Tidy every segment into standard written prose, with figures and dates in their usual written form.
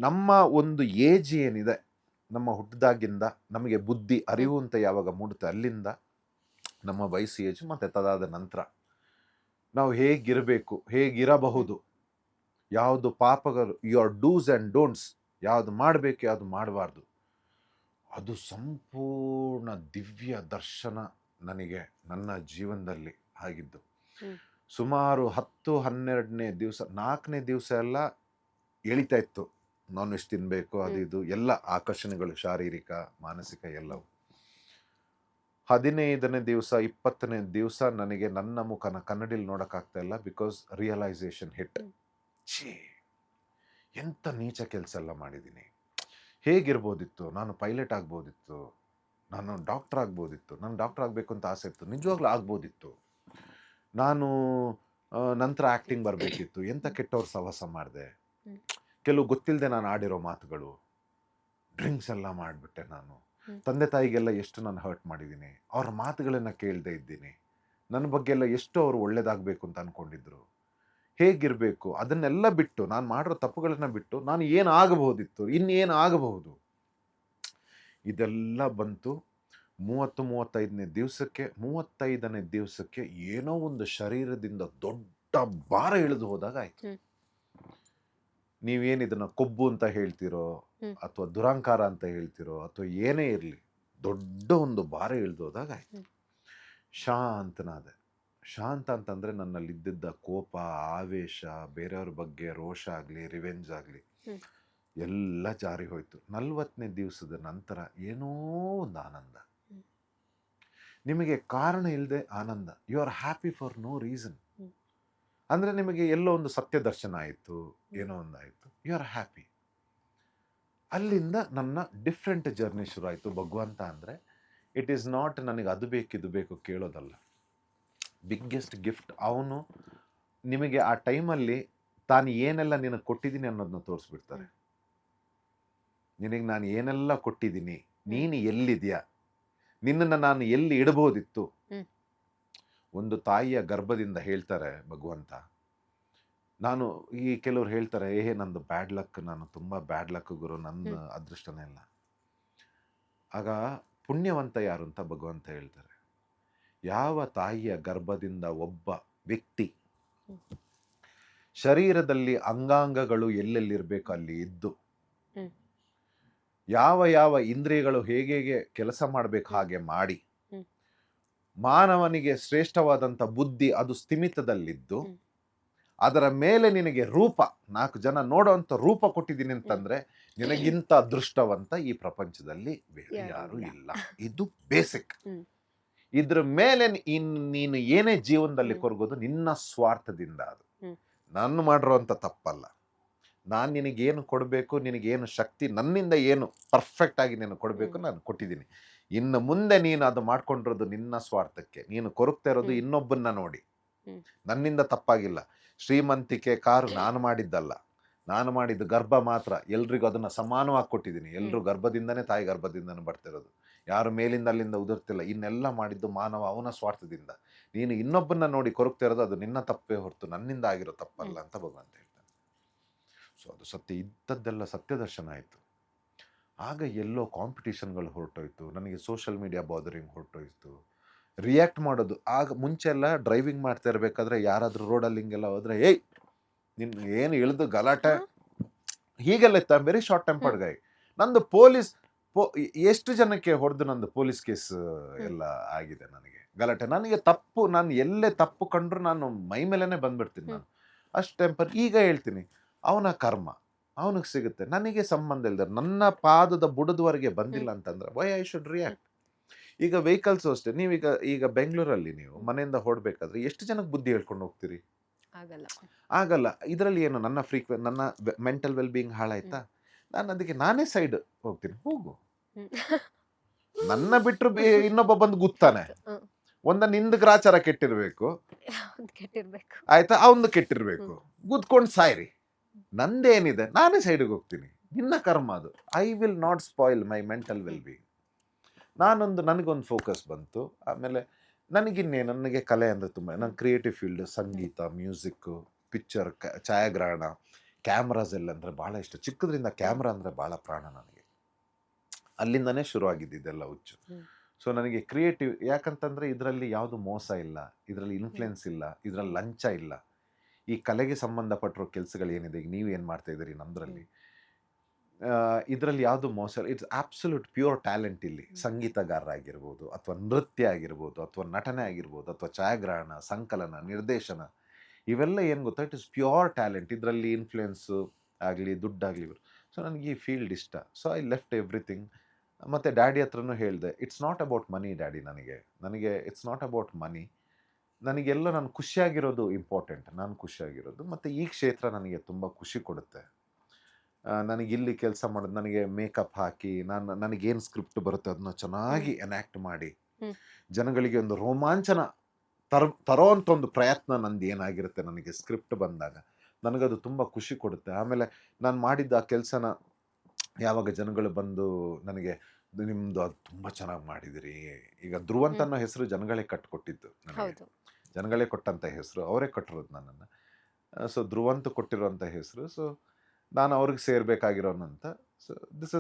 ನಮ್ಮ ಒಂದು ಏಜ್ ಏನಿದೆ, ನಮ್ಮ ಹುಟ್ಟಿದಾಗಿಂದ ನಮಗೆ ಬುದ್ಧಿ ಅರಿವು ಅಂತ ಯಾವಾಗ ಮೂಡುತ್ತೆ ಅಲ್ಲಿಂದ ನಮ್ಮ ವಯಸ್ಸು ಏಜ್ ಮತ್ತು ತದಾದ ನಂತರ ನಾವು ಹೇಗಿರಬೇಕು, ಹೇಗಿರಬಹುದು, ಯಾವುದು ಪಾಪಗಳು, ಯುವರ್ ಡೂಸ್ ಆ್ಯಂಡ್ ಡೋಂಟ್ಸ್, ಯಾವುದು ಮಾಡಬೇಕು ಯಾವುದು ಮಾಡಬಾರ್ದು, ಅದು ಸಂಪೂರ್ಣ ದಿವ್ಯ ದರ್ಶನ ನನಗೆ ನನ್ನ ಜೀವನದಲ್ಲಿ ಆಗಿದ್ದು. ಸುಮಾರು 10-12ನೇ ದಿವಸ, 4ನೇ ದಿವಸ ಎಲ್ಲ ಎಳಿತಾ ಇತ್ತು, ನಾನ್ ವೆಜ್ ತಿನ್ನಬೇಕು, ಅದು ಇದು ಎಲ್ಲ ಆಕರ್ಷಣೆಗಳು, ಶಾರೀರಿಕ ಮಾನಸಿಕ ಎಲ್ಲವು. 15ನೇ ದಿವಸ 20ನೇ ದಿವಸ ನನಗೆ ನನ್ನ ಮುಖನ ಕನ್ನಡಿಲಿ ನೋಡೋಕ್ಕಾಗ್ತಾ ಇಲ್ಲ, ಬಿಕಾಸ್ ರಿಯಲೈಸೇಷನ್ ಹಿಟ್. ಎಂಥ ನೀಚ ಕೆಲಸ ಎಲ್ಲ ಮಾಡಿದ್ದೀನಿ, ಹೇಗಿರ್ಬೋದಿತ್ತು, ನಾನು ಪೈಲಟ್ ಆಗ್ಬೋದಿತ್ತು, ನಾನು ಡಾಕ್ಟರ್ ಆಗ್ಬೋದಿತ್ತು, ನಾನು ಡಾಕ್ಟರ್ ಆಗಬೇಕು ಅಂತ ಆಸೆ ಇತ್ತು, ನಿಜವಾಗ್ಲೂ ಆಗ್ಬೋದಿತ್ತು, ನಾನು ನಂತರ ಆ್ಯಕ್ಟಿಂಗ್ ಬರಬೇಕಿತ್ತು, ಎಂಥ ಕೆಟ್ಟವ್ರ ಸಹವಾಸ ಮಾಡಿದೆ, ಕೆಲವು ಗೊತ್ತಿಲ್ಲದೆ ನಾನು ಆಡಿರೋ ಮಾತುಗಳು, ಡ್ರಿಂಕ್ಸ್ ಎಲ್ಲ ಮಾಡಿಬಿಟ್ಟೆ, ನಾನು ತಂದೆ ತಾಯಿಗೆಲ್ಲ ಎಷ್ಟು ನಾನು ಹರ್ಟ್ ಮಾಡಿದ್ದೀನಿ, ಅವ್ರ ಮಾತುಗಳನ್ನು ಕೇಳದೆ ಇದ್ದೀನಿ, ನನ್ನ ಬಗ್ಗೆ ಎಲ್ಲ ಎಷ್ಟು ಅವರು ಒಳ್ಳೇದಾಗಬೇಕು ಅಂತ ಅಂದ್ಕೊಂಡಿದ್ರು, ಹೇಗಿರಬೇಕು ಅದನ್ನೆಲ್ಲ ಬಿಟ್ಟು, ನಾನು ಮಾಡಿರೋ ತಪ್ಪುಗಳನ್ನು ಬಿಟ್ಟು ನಾನು ಏನು ಆಗಬಹುದಿತ್ತು, ಇನ್ನೇನು ಆಗಬಹುದು, ಇದೆಲ್ಲ ಬಂತು. 35ನೇ ದಿವಸಕ್ಕೆ ಏನೋ ಒಂದು ಶರೀರದಿಂದ ದೊಡ್ಡ ಭಾರ ಇಳಿದು ಹೋದಾಗ ಆಯ್ತು. ನೀವೇನು ಇದನ್ನ ಕೊಬ್ಬು ಅಂತ ಹೇಳ್ತಿರೋ ಅಥವಾ ದುರಾಂಕಾರ ಅಂತ ಹೇಳ್ತಿರೋ ಅಥವಾ ಏನೇ ಇರಲಿ, ದೊಡ್ಡ ಒಂದು ಭಾರ ಇಳಿದು ಹೋದಾಗ ಆಯ್ತು. ಶಾಂತನಾದೆ. ಶಾಂತ ಅಂತಂದ್ರೆ ನನ್ನಲ್ಲಿದ್ದ ಕೋಪ, ಆವೇಶ, ಬೇರೆಯವ್ರ ಬಗ್ಗೆ ರೋಷ ಆಗಲಿ, ರಿವೆಂಜ್ ಆಗಲಿ ಎಲ್ಲ ಜಾರಿ ಹೋಯ್ತು. 40ನೇ ದಿವಸದ ನಂತರ ಏನೋ ಒಂದು ಆನಂದ, ನಿಮಗೆ ಕಾರಣ ಇಲ್ಲದೆ ಆನಂದ. You are happy for no reason. ಅಂದರೆ ನಿಮಗೆ ಎಲ್ಲೋ ಒಂದು ಸತ್ಯ ದರ್ಶನ ಆಯಿತು, ಏನೋ ಒಂದು ಆಯಿತು, ಯು ಆರ್ ಹ್ಯಾಪಿ. ಅಲ್ಲಿಂದ ನನ್ನ ಡಿಫ್ರೆಂಟ್ ಜರ್ನಿ ಶುರು ಆಯಿತು. ಭಗವಂತ ಅಂದರೆ ಇಟ್ ಈಸ್ ನಾಟ್ ನನಗೆ ಅದು ಬೇಕು ಇದು ಬೇಕು ಕೇಳೋದಲ್ಲ. ಬಿಗ್ಗೆಸ್ಟ್ ಗಿಫ್ಟ್ ಅವನು ನಿಮಗೆ ಆ ಟೈಮಲ್ಲಿ ತಾನು ಏನೆಲ್ಲ ನಿನಗೆ ಕೊಟ್ಟಿದ್ದೀನಿ ಅನ್ನೋದನ್ನ ತೋರಿಸ್ಬಿಡ್ತಾರೆ. ನಿನಗೆ ನಾನು ಏನೆಲ್ಲ ಕೊಟ್ಟಿದ್ದೀನಿ, ನೀನು ಎಲ್ಲಿದೆಯಾ, ನಿನ್ನನ್ನು ನಾನು ಎಲ್ಲಿ ಇಡಬಹುದಿತ್ತು. ಒಂದು ತಾಯಿಯ ಗರ್ಭದಿಂದ ಹೇಳ್ತಾರೆ ಭಗವಂತ, ನಾನು ಈ ಕೆಲವ್ರು ಹೇಳ್ತಾರೆ, ನಂದು ಬ್ಯಾಡ್ ಲಕ್, ನಾನು ತುಂಬ ಬ್ಯಾಡ್ ಲಕ್ ಗುರು, ನನ್ನ ಅದೃಷ್ಟನೇ ಇಲ್ಲ. ಆಗ ಪುಣ್ಯವಂತ ಯಾರು ಅಂತ ಭಗವಂತ ಹೇಳ್ತಾರೆ. ಯಾವ ತಾಯಿಯ ಗರ್ಭದಿಂದ ಒಬ್ಬ ವ್ಯಕ್ತಿ ಶರೀರದಲ್ಲಿ ಅಂಗಾಂಗಗಳು ಎಲ್ಲೆಲ್ಲಿರಬೇಕು ಅಲ್ಲಿ ಇದ್ದು, ಯಾವ ಇಂದ್ರಿಯಗಳು ಹೇಗೆ ಕೆಲಸ ಮಾಡಬೇಕು ಹಾಗೆ ಮಾಡಿ, ಮಾನವನಿಗೆ ಶ್ರೇಷ್ಠವಾದಂಥ ಬುದ್ಧಿ ಅದು ಸ್ಥಿಮಿತದಲ್ಲಿದ್ದು, ಅದರ ಮೇಲೆ ನಿನಗೆ ರೂಪ, 4 ಜನ ನೋಡೋವಂಥ ರೂಪ ಕೊಟ್ಟಿದ್ದೀನಿ ಅಂತಂದ್ರೆ ನಿನಗಿಂತ ಅದೃಷ್ಟವಂತ ಈ ಪ್ರಪಂಚದಲ್ಲಿ ಬೇರೆ ಯಾರು ಇಲ್ಲ. ಇದು ಬೇಸಿಕ್. ಇದ್ರ ಮೇಲೆ ನೀನು ಏನೇ ಜೀವನದಲ್ಲಿ ಕೊರಗೋದು ನಿನ್ನ ಸ್ವಾರ್ಥದಿಂದ. ಅದು ನಾನು ಮಾಡಿರೋಂಥ ತಪ್ಪಲ್ಲ. ನಾನು ನಿನಗೇನು ಕೊಡಬೇಕು, ನಿನಗೇನು ಶಕ್ತಿ, ನನ್ನಿಂದ ಏನು ಪರ್ಫೆಕ್ಟ್ ಆಗಿ ನೀನು ಕೊಡಬೇಕು ನಾನು ಕೊಟ್ಟಿದ್ದೀನಿ. ಇನ್ನು ಮುಂದೆ ನೀನು ಅದು ಮಾಡ್ಕೊಂಡಿರೋದು ನಿನ್ನ ಸ್ವಾರ್ಥಕ್ಕೆ, ನೀನು ಕೊರಗ್ತಾ ಇರೋದು ಇನ್ನೊಬ್ಬನ್ನ ನೋಡಿ. ನನ್ನಿಂದ ತಪ್ಪಾಗಿಲ್ಲ. ಶ್ರೀಮಂತಿಕೆ ಕಾರು ನಾನು ಮಾಡಿದ್ದಲ್ಲ, ನಾನು ಮಾಡಿದ್ದು ಗರ್ಭ ಮಾತ್ರ. ಎಲ್ರಿಗೂ ಅದನ್ನು ಸಮಾನವಾಗಿ ಕೊಟ್ಟಿದ್ದೀನಿ. ಎಲ್ಲರೂ ಗರ್ಭದಿಂದನೇ, ತಾಯಿ ಗರ್ಭದಿಂದನೇ ಬರ್ತಿರೋದು, ಯಾರು ಮೇಲಿಂದ ಅಲ್ಲಿಂದ ಉದುರ್ತಿಲ್ಲ. ಇನ್ನೆಲ್ಲ ಮಾಡಿದ್ದು ಮಾನವ ಅವನ ಸ್ವಾರ್ಥದಿಂದ. ನೀನು ಇನ್ನೊಬ್ಬನ್ನ ನೋಡಿ ಕೊರಗ್ತಾ ಇರೋದು ಅದು ನಿನ್ನ ತಪ್ಪೇ ಹೊರತು ನನ್ನಿಂದ ಆಗಿರೋ ತಪ್ಪಲ್ಲ ಅಂತ ಭಗವಂತ ಹೇಳ್ತಾನೆ. ಸೊ ಅದು ಸತ್ಯ, ಇದ್ದದ್ದೆಲ್ಲ ಸತ್ಯ ದರ್ಶನ ಆಯಿತು. ಆಗ ಎಲ್ಲೋ ಕಾಂಪಿಟೇಷನ್ಗಳು ಹೊರಟೋಯ್ತು, ನನಗೆ ಸೋಷಿಯಲ್ ಮೀಡಿಯಾ ಬಾದರಿಂಗ್ ಹೊರಟೋಯ್ತು, ರಿಯಾಕ್ಟ್ ಮಾಡೋದು. ಆಗ ಮುಂಚೆ ಎಲ್ಲ ಡ್ರೈವಿಂಗ್ ಮಾಡ್ತಾ ಇರಬೇಕಾದ್ರೆ ಯಾರಾದರೂ ರೋಡಲ್ಲಿ ಹಿಂಗೆಲ್ಲ ಹೋದರೆ, ನಿನ್ನ ಏನು ಇಳಿದು ಗಲಾಟೆ ಹೀಗೆಲ್ಲ ಇತ್ತ. ವೆರಿ ಶಾರ್ಟ್ ಟೆಂಪರ್ಡ್ ಗೈ. ನಂದು ಎಷ್ಟು ಜನಕ್ಕೆ ಹೊಡೆದು ನಂದು ಪೊಲೀಸ್ ಕೇಸ್ ಎಲ್ಲ ಆಗಿದೆ. ನನಗೆ ಗಲಾಟೆ, ನನಗೆ ತಪ್ಪು, ನಾನು ಎಲ್ಲೇ ತಪ್ಪು ಕಂಡ್ರು ನಾನು ಮೈ ಮೇಲೆನೆ ಬಂದ್ಬಿಡ್ತೀನಿ. ನಾನು ಅಷ್ಟು ಟೆಂಪರ್. ಈಗ ಹೇಳ್ತೀನಿ, ಅವನ ಕರ್ಮ ಅವನಿಗೆ ಸಿಗುತ್ತೆ, ನನಗೆ ಸಂಬಂಧ ಇಲ್ಲದೆ, ನನ್ನ ಪಾದದ ಬುಡದವರೆಗೆ ಬಂದಿಲ್ಲ ಅಂತಂದ್ರೆ ವೈ ಐ ಶುಡ್ ರಿಯಾಕ್ಟ್. ಈಗ ವೆಹಿಕಲ್ಸ್ ಅಷ್ಟೇ. ಈಗ ಬೆಂಗಳೂರಲ್ಲಿ ನೀವು ಮನೆಯಿಂದ ಹೊರಡ್ಬೇಕಾದ್ರೆ ಎಷ್ಟು ಜನಕ್ಕೆ ಬುದ್ಧಿ ಹೇಳ್ಕೊಂಡು ಹೋಗ್ತೀರಿ? ಆಗಲ್ಲ. ಇದರಲ್ಲಿ ಏನು ನನ್ನ ನನ್ನ ಮೆಂಟಲ್ ವೆಲ್ ಬೀಯಿಂಗ್ ಹಾಳಾಯ್ತಾ? ನಾನು ಅದಕ್ಕೆ ನಾನೇ ಸೈಡ್ ಹೋಗ್ತೀನಿ. ಹೋಗು, ನನ್ನ ಬಿಟ್ಟರು ಇನ್ನೊಬ್ಬ ಬಂದು ಗುತ್ತಾನೆ. ನಿಂದ ಗ್ರಾಚಾರ ಕೆಟ್ಟಿರ್ಬೇಕು, ಆಯ್ತಾ, ಅವನು ಕೆಟ್ಟಿರ್ಬೇಕು, ಗುದ್ಕೊಂಡು ಸಾಯ್ರಿ. ನಂದೇನಿದೆ, ನಾನೇ ಸೈಡ್ಗೆ ಹೋಗ್ತೀನಿ. ನಿನ್ನ ಕರ್ಮ ಅದು. I will not spoil my mental well being. ನನಗೊಂದು ಫೋಕಸ್ ಬಂತು. ಆಮೇಲೆ ನನಗೆ ಕಲೆ ಅಂದರೆ ತುಂಬ, ನನ್ನ ಕ್ರಿಯೇಟಿವ್ ಫೀಲ್ಡ್, ಸಂಗೀತ, ಮ್ಯೂಸಿಕ್ಕು, ಪಿಕ್ಚರ್, ಛಾಯಾಗ್ರಹಣ, ಕ್ಯಾಮ್ರಾಸ್ ಎಲ್ಲ ಅಂದರೆ ಭಾಳ ಇಷ್ಟ. ಚಿಕ್ಕದ್ರಿಂದ ಕ್ಯಾಮ್ರಾ ಅಂದರೆ ಭಾಳ ಪ್ರಾಣ ನನಗೆ. ಅಲ್ಲಿಂದನೇ ಶುರುವಾಗಿದ್ದು ಇದೆಲ್ಲ ಹುಚ್ಚು. ಸೊ ನನಗೆ ಕ್ರಿಯೇಟಿವ್ ಯಾಕಂತಂದರೆ ಇದರಲ್ಲಿ ಯಾವುದು ಮೋಸ ಇಲ್ಲ, ಇದರಲ್ಲಿ ಇನ್ಫ್ಲುಯೆನ್ಸ್ ಇಲ್ಲ, ಇದರಲ್ಲಿ ಲಂಚ ಇಲ್ಲ. ಈ ಕಲೆಗೆ ಸಂಬಂಧಪಟ್ಟಿರೋ ಕೆಲಸಗಳು ಏನಿದೆ, ಈಗ ನೀವು ಏನು ಮಾಡ್ತಾ ಇದ್ದೀರಿ ನಮ್ಮದ್ರಲ್ಲಿ, ಇದರಲ್ಲಿ ಯಾವುದು ಮೋಸ ಇಲ್ಲ. It's absolute pure talent. ಇಲ್ಲಿ ಸಂಗೀತಗಾರರಾಗಿರ್ಬೋದು, ಅಥವಾ ನೃತ್ಯ ಆಗಿರ್ಬೋದು, ಅಥವಾ ನಟನೆ ಆಗಿರ್ಬೋದು, ಅಥವಾ ಛಾಯಾಗ್ರಹಣ, ಸಂಕಲನ, ನಿರ್ದೇಶನ, ಇವೆಲ್ಲ ಏನು ಗೊತ್ತಾ, ಇಟ್ ಇಸ್ ಪ್ಯೂರ್ ಟ್ಯಾಲೆಂಟ್. ಇದರಲ್ಲಿ ಇನ್ಫ್ಲುಯೆನ್ಸು ಆಗಲಿ, ದುಡ್ಡಾಗಲಿ. ಸೊ ನನಗೆ ಈ ಫೀಲ್ಡ್ ಇಷ್ಟ. So I left everything. ಮತ್ತು ಡ್ಯಾಡಿ ಹತ್ರನೂ ಹೇಳಿದೆ, it's not about money daddy. ನನಗೆ ಇಟ್ಸ್ ನಾಟ್ ಅಬೌಟ್ ಮನಿ. ನನಗೆಲ್ಲ ನಾನು ಖುಷಿಯಾಗಿರೋದು ಇಂಪಾರ್ಟೆಂಟ್. ನಾನು ಖುಷಿಯಾಗಿರೋದು, ಮತ್ತು ಈ ಕ್ಷೇತ್ರ ನನಗೆ ತುಂಬ ಖುಷಿ ಕೊಡುತ್ತೆ. ನನಗಿಲ್ಲಿ ಕೆಲಸ ಮಾಡೋದು, ನನಗೆ ಮೇಕಪ್ ಹಾಕಿ ನನಗೇನು ಸ್ಕ್ರಿಪ್ಟ್ ಬರುತ್ತೆ ಅದನ್ನ ಚೆನ್ನಾಗಿ ಎನ್ಯಾಕ್ಟ್ ಮಾಡಿ ಜನಗಳಿಗೆ ಒಂದು ರೋಮಾಂಚನ ತರೋ ಅಂತ ಒಂದು ಪ್ರಯತ್ನ ನಂದು ಏನಾಗಿರುತ್ತೆ. ನನಗೆ ಸ್ಕ್ರಿಪ್ಟ್ ಬಂದಾಗ ನನಗದು ತುಂಬ ಖುಷಿ ಕೊಡುತ್ತೆ. ಆಮೇಲೆ ನಾನು ಮಾಡಿದ್ದ ಆ ಕೆಲಸನ ಯಾವಾಗ ಜನಗಳು ಬಂದು ನನಗೆ, ನಿಮ್ಮದು ಅದು ತುಂಬ ಚೆನ್ನಾಗಿ ಮಾಡಿದಿರಿ, ಈಗ ಧ್ರುವಂತ ಅನ್ನೋ ಹೆಸರು ಜನಗಳೇ ಕಟ್ಟಿಕೊಟ್ಟಿದ್ದು ನನಗೆ, ಜನಗಳೇ ಕೊಟ್ಟಂಥ ಹೆಸರು, ಅವರೇ ಕಟ್ಟಿರೋದು ನನ್ನನ್ನು. ಸೊ ಧ್ರುವಂತ ಕೊಟ್ಟಿರೋಂಥ ಹೆಸರು. ಸೊ ನಾನು ಅವ್ರಿಗೆ ಸೇರ್ಬೇಕಾಗಿರೋನಂತ. So this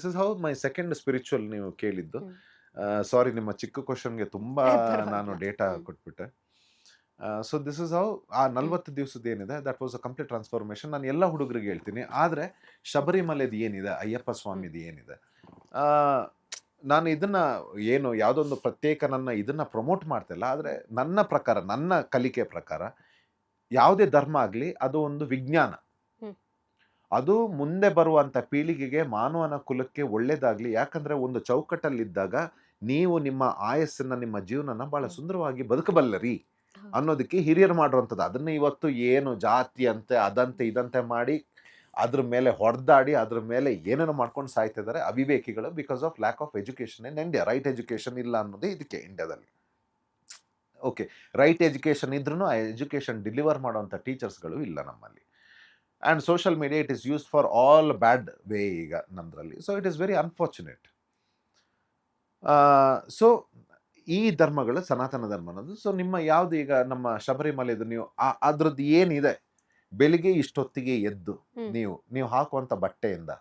is how my second spiritual ನೀವು ಕೇಳಿದ್ದು. ಸಾರಿ, ನಿಮ್ಮ ಚಿಕ್ಕ ಕ್ವಶನ್ಗೆ ತುಂಬ ನಾನು ಡೇಟಾ ಕೊಟ್ಬಿಟ್ಟೆ. ಸೊ ದಿಸ್ ಇಸ್ ಹೌ ಆ 40 ದಿವಸದ ಏನಿದೆ, that was a complete transformation. ನಾನು ಎಲ್ಲ ಹುಡುಗರಿಗೆ ಹೇಳ್ತೀನಿ. ಆದರೆ ಶಬರಿಮಲೆದು ಏನಿದೆ, ಅಯ್ಯಪ್ಪ ಸ್ವಾಮಿದು ಏನಿದೆ, ನಾನು ಇದನ್ನು ಏನು ಯಾವುದೊಂದು ಪ್ರತ್ಯೇಕ ಇದನ್ನು ಪ್ರಮೋಟ್ ಮಾಡ್ತಿಲ್ಲ. ಆದರೆ ನನ್ನ ಪ್ರಕಾರ, ನನ್ನ ಕಲಿಕೆ ಪ್ರಕಾರ, ಯಾವುದೇ ಧರ್ಮ ಆಗಲಿ ಅದು ಒಂದು ವಿಜ್ಞಾನ. ಅದು ಮುಂದೆ ಬರುವಂಥ ಪೀಳಿಗೆಗೆ, ಮಾನವನ ಕುಲಕ್ಕೆ ಒಳ್ಳೇದಾಗಲಿ. ಯಾಕಂದರೆ ಒಂದು ಚೌಕಟ್ಟಲ್ಲಿದ್ದಾಗ ನೀವು ನಿಮ್ಮ ಆಯಸ್ಸನ್ನು, ನಿಮ್ಮ ಜೀವನನ ಭಾಳ ಸುಂದರವಾಗಿ ಬದುಕಬಲ್ಲರಿ ಅನ್ನೋದಕ್ಕೆ ಹಿರಿಯರು ಮಾಡುವಂಥದ್ದು. ಅದನ್ನು ಇವತ್ತು ಏನು ಜಾತಿ ಅಂತೆ, ಅದಂತೆ ಇದಂತೆ ಮಾಡಿ ಅದ್ರ ಮೇಲೆ ಹೊಡೆದಾಡಿ ಅದ್ರ ಮೇಲೆ ಏನೇನೋ ಮಾಡ್ಕೊಂಡು ಸಾಯ್ತಿದ್ದಾರೆ ಅವಿವೇಕಿಗಳು. Because of lack of education in India. Right education ಇಲ್ಲ ಅನ್ನೋದೇ ಇದಕ್ಕೆ ಇಂಡಿಯಾದಲ್ಲಿ. ಓಕೆ, ರೈಟ್ ಎಜುಕೇಷನ್ ಇದ್ರೂ ಆ ಎಜುಕೇಷನ್ ಡೆಲಿವರ್ ಮಾಡೋವಂಥ ಟೀಚರ್ಸ್ಗಳು ಇಲ್ಲ ನಮ್ಮಲ್ಲಿ. And social media it is used for all bad way ಈಗ ನಮ್ಮದ್ರಲ್ಲಿ. So it is very unfortunate. So ಈ ಧರ್ಮಗಳು ಸನಾತನ ಧರ್ಮ ಅನ್ನೋದು. ಸೊ ನಿಮ್ಮ ಯಾವುದು ಈಗ ನಮ್ಮ ಶಬರಿಮಲೆದು ನೀವು ಅದ್ರದ್ದು ಏನಿದೆ, ಬೆಳಿಗ್ಗೆ ಇಷ್ಟೊತ್ತಿಗೆ ಎದ್ದು ನೀವು ಹಾಕುವಂಥ ಬಟ್ಟೆಯಿಂದ,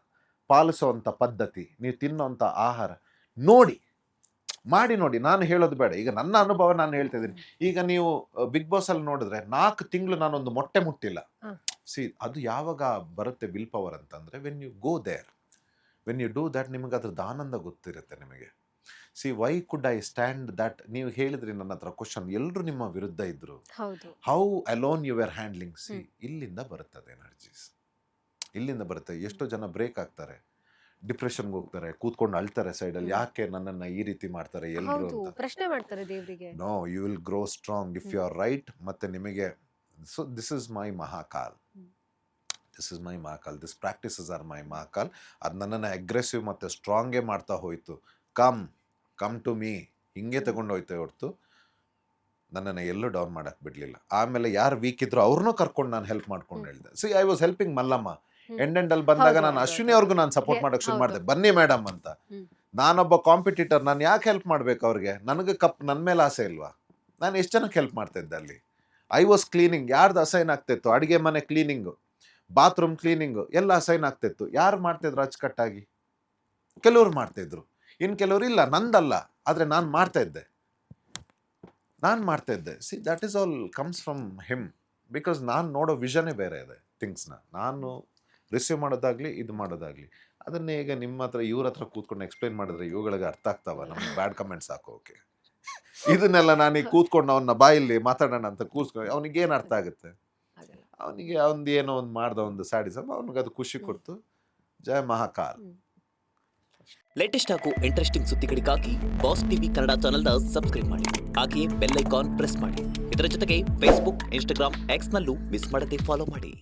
ಪಾಲಿಸುವಂಥ ಪದ್ಧತಿ, ನೀವು ತಿನ್ನುವಂಥ ಆಹಾರ ಮಾಡಿ ನೋಡಿ. ನಾನು ಹೇಳೋದು ಬೇಡ, ಈಗ ನನ್ನ ಅನುಭವ ನಾನು ಹೇಳ್ತಾ ಇದ್ದೀನಿ. ಈಗ ನೀವು ಬಿಗ್ ಬಾಸ್ ಅಲ್ಲಿ ನೋಡಿದ್ರೆ 4 ತಿಂಗಳು ನಾನೊಂದು ಮೊಟ್ಟೆ ಮುಟ್ಟಿಲ್ಲ. ಅದು ಯಾವಾಗ ಬರುತ್ತೆ ವಿಲ್ ಪವರ್ ಅಂತಂದರೆ, when you go there, when you do that, ನಿಮಗೆ ಅದ್ರದ್ದು ಆನಂದ ಗೊತ್ತಿರುತ್ತೆ ನಿಮಗೆ. Why could I stand that? ನೀವು ಹೇಳಿದ್ರಿ ನನ್ನ ಹತ್ರ ಕ್ವಶನ್, ಎಲ್ಲರೂ ನಿಮ್ಮ ವಿರುದ್ಧ ಇದ್ರು, how alone you are handling. ಇಲ್ಲಿಂದ ಬರುತ್ತದೆ ಎನರ್ಜೀಸ್, ಇಲ್ಲಿಂದ ಬರುತ್ತೆ. ಎಷ್ಟೋ ಜನ ಬ್ರೇಕ್ ಆಗ್ತಾರೆ, ಡಿಪ್ರೆಷನ್ಗೆ ಹೋಗ್ತಾರೆ, ಕೂತ್ಕೊಂಡು ಅಳ್ತಾರೆ ಸೈಡಲ್ಲಿ, ಯಾಕೆ ನನ್ನನ್ನು ಈ ರೀತಿ ಮಾಡ್ತಾರೆ ಎಲ್ಲರೂ ಅಂತ ಪ್ರಶ್ನೆ ಮಾಡ್ತಾರೆ ದೇವರಿಗೆ. No, you will grow strong if you are right. ಮತ್ತು ನಿಮಗೆ, so this is my Mahakal, this practices are my Mahakal. ಅದು ನನ್ನನ್ನು ಅಗ್ರೆಸಿವ್ ಮತ್ತು ಸ್ಟ್ರಾಂಗೇ ಮಾಡ್ತಾ ಹೋಯಿತು. ಕಮ್ ಟು ಮೀ ಹಿಂಗೆ ತಗೊಂಡೋಯ್ತು ಹೊರತು ನನ್ನನ್ನು ಎಲ್ಲೂ ಡೌನ್ ಮಾಡೋಕ್ಕೆ ಬಿಡಲಿಲ್ಲ. ಆಮೇಲೆ ಯಾರು ವೀಕ್ ಇದ್ರು ಅವ್ರನ್ನೂ ಕರ್ಕೊಂಡು ನಾನು ಹೆಲ್ಪ್ ಮಾಡ್ಕೊಂಡು ಹೇಳಿದೆ. I was helping Mallamma. ಎಂಡಲ್ಲಿ ಬಂದಾಗ ನಾನು ಅಶ್ವಿನಿ ಅವ್ರಿಗೂ ನಾನು ಸಪೋರ್ಟ್ ಮಾಡೋಕ್ಕೆ ಶುರು ಮಾಡಿದೆ, ಬನ್ನಿ ಮೇಡಮ್ ಅಂತ. ನಾನೊಬ್ಬ ಕಾಂಪಿಟೇಟರ್, ನಾನು ಯಾಕೆ ಹೆಲ್ಪ್ ಮಾಡಬೇಕು ಅವ್ರಿಗೆ? ನನಗೆ ನನ್ನ ಮೇಲೆ ಆಸೆ ಇಲ್ವಾ? ನಾನು ಎಷ್ಟು ಜನಕ್ಕೆ ಹೆಲ್ಪ್ ಮಾಡ್ತಾ ಇದ್ದೆ ಅಲ್ಲಿ. I was cleaning. ಯಾರ್ದು ಅಸೈನ್ ಆಗ್ತಿತ್ತು? ಅಡುಗೆ ಮನೆ ಕ್ಲೀನಿಂಗು, ಬಾತ್ರೂಮ್ ಕ್ಲೀನಿಂಗು ಎಲ್ಲ ಅಸೈನ್ ಆಗ್ತಿತ್ತು. ಯಾರು ಮಾಡ್ತಿದ್ರು ಅಚ್ಚುಕಟ್ಟಾಗಿ? ಕೆಲವ್ರು ಮಾಡ್ತಾಯಿದ್ರು, ಇನ್ನು ಕೆಲವರು ಇಲ್ಲ, ನಂದಲ್ಲ, ಆದರೆ ನಾನು ಮಾಡ್ತಾ ಇದ್ದೆ. That is all comes from him. Because ನಾನು ನೋಡೋ ವಿಷನೇ ಬೇರೆ ಇದೆ ಥಿಂಗ್ಸ್ನ. ನಾನು ರಿಸೀವ್ ಮಾಡೋದಾಗಲಿ, ಇದು ಮಾಡೋದಾಗಲಿ, ಅದನ್ನೇ ಈಗ ನಿಮ್ಮ ಹತ್ರ ಇವ್ರ ಹತ್ರ ಕೂತ್ಕೊಂಡು ಎಕ್ಸ್ಪ್ಲೈನ್ ಮಾಡಿದ್ರೆ ಇವುಗಳಿಗೆ ಅರ್ಥ ಆಗ್ತಾವ? ನಮ್ಗೆ ಬ್ಯಾಡ್ ಕಮೆಂಟ್ಸ್ ಹಾಕೋಕೆ. ಇದನ್ನೆಲ್ಲ ನಾನೀಗ ಕೂತ್ಕೊಂಡು ಅವನ್ನ ಬಾಯಲ್ಲಿ ಮಾತಾಡೋಣ ಅಂತ ಕೂತ್ಕೊಂಡು ಅವನಿಗೇನು ಅರ್ಥ ಆಗುತ್ತೆ? ಅವನಿಗೆ ಅವನದು ಏನೋ ಒಂದು ಮಾಡ್ದ ಒಂದು ಸ್ಯಾಡಿಸಮ್, ಅವನಿಗೆ ಅದು ಖುಷಿ ಕೊಡ್ತು. ಜಯ ಮಹಾಕಾಲ್. ಲೇಟೆಸ್ಟ್ ಹಾಗೂ ಇಂಟ್ರೆಸ್ಟಿಂಗ್ ಸುದ್ದಿಗಳಿಗಾಗಿ ಬಾಸ್ ಟಿವಿ ಕನ್ನಡ ಚಾನೆಲ್ನ ಸಬ್ಸ್ಕ್ರೈಬ್ ಮಾಡಿ. ಹಾಗೆಯೇ ಬೆಲ್ ಐಕಾನ್ ಪ್ರೆಸ್ ಮಾಡಿ. ಇದರ ಜೊತೆಗೆ ಫೇಸ್ಬುಕ್, ಇನ್ಸ್ಟಾಗ್ರಾಮ್, ಎಕ್ಸ್ನಲ್ಲೂ ಮಿಸ್ ಮಾಡದೆ ಫಾಲೋ ಮಾಡಿ.